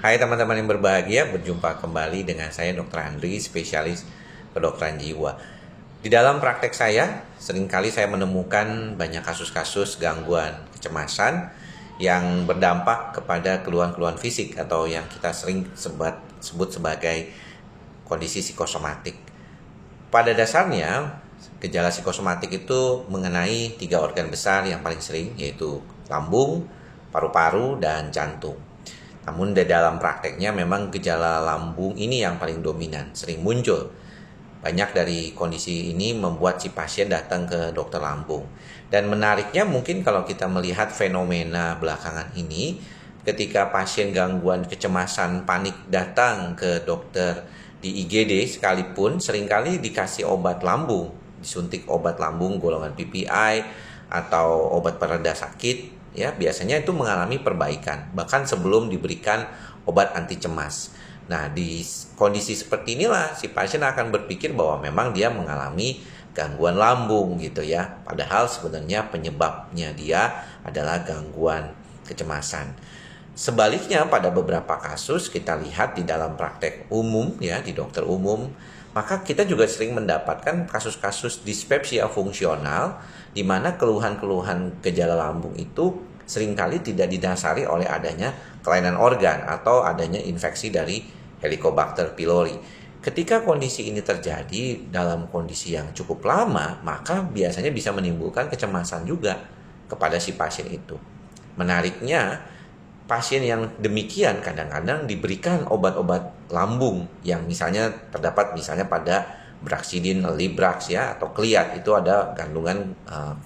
Hai teman-teman yang berbahagia, berjumpa kembali dengan saya Dr. Andri, spesialis kedokteran jiwa. Di dalam praktek saya, seringkali saya menemukan banyak kasus-kasus gangguan kecemasan yang berdampak kepada keluhan-keluhan fisik atau yang kita sering sebut sebagai kondisi psikosomatik. Pada dasarnya, gejala psikosomatik itu mengenai 3 organ besar yang paling sering, yaitu lambung, paru-paru, dan jantung. Namun di dalam prakteknya memang gejala lambung ini yang paling dominan, sering muncul. Banyak dari kondisi ini membuat si pasien datang ke dokter lambung. Dan menariknya mungkin kalau kita melihat fenomena belakangan ini, ketika pasien gangguan kecemasan panik datang ke dokter di IGD sekalipun, seringkali dikasih obat lambung, disuntik obat lambung golongan PPI atau obat pereda sakit. Ya, biasanya itu mengalami perbaikan, bahkan sebelum diberikan obat anti cemas. Nah, di kondisi seperti inilah si pasien akan berpikir bahwa memang dia mengalami gangguan lambung gitu ya. Padahal sebenarnya penyebabnya dia adalah gangguan kecemasan. Sebaliknya pada beberapa kasus kita lihat di dalam praktek umum ya, di dokter umum, maka kita juga sering mendapatkan kasus-kasus dispepsia fungsional di mana keluhan-keluhan gejala lambung itu seringkali tidak didasari oleh adanya kelainan organ atau adanya infeksi dari Helicobacter pylori. Ketika kondisi ini terjadi dalam kondisi yang cukup lama, maka biasanya bisa menimbulkan kecemasan juga kepada si pasien itu. Menariknya, pasien yang demikian kadang-kadang diberikan obat-obat lambung yang misalnya terdapat misalnya pada Braxidin, Librax ya atau Kliat, itu ada kandungan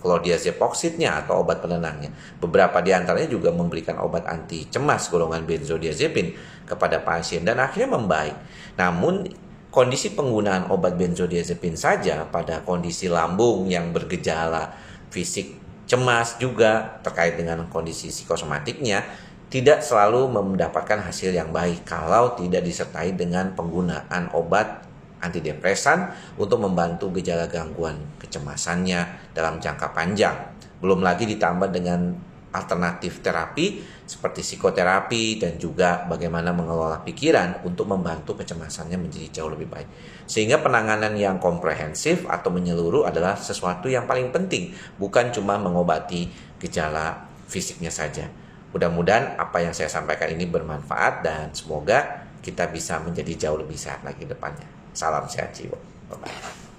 clodiazepoksidnya atau obat penenangnya. Beberapa di antaranya juga memberikan obat anti cemas golongan benzodiazepin kepada pasien dan akhirnya membaik. Namun kondisi penggunaan obat benzodiazepin saja pada kondisi lambung yang bergejala fisik cemas juga terkait dengan kondisi psikosomatiknya tidak selalu mendapatkan hasil yang baik kalau tidak disertai dengan penggunaan obat antidepresan untuk membantu gejala gangguan kecemasannya dalam jangka panjang. Belum lagi ditambah dengan alternatif terapi seperti psikoterapi dan juga bagaimana mengelola pikiran untuk membantu kecemasannya menjadi jauh lebih baik. Sehingga penanganan yang komprehensif atau menyeluruh adalah sesuatu yang paling penting, bukan cuma mengobati gejala fisiknya saja. Mudah-mudahan apa yang saya sampaikan ini bermanfaat dan semoga kita bisa menjadi jauh lebih sehat lagi ke depannya. Salam sehat jiwa. Bye-bye.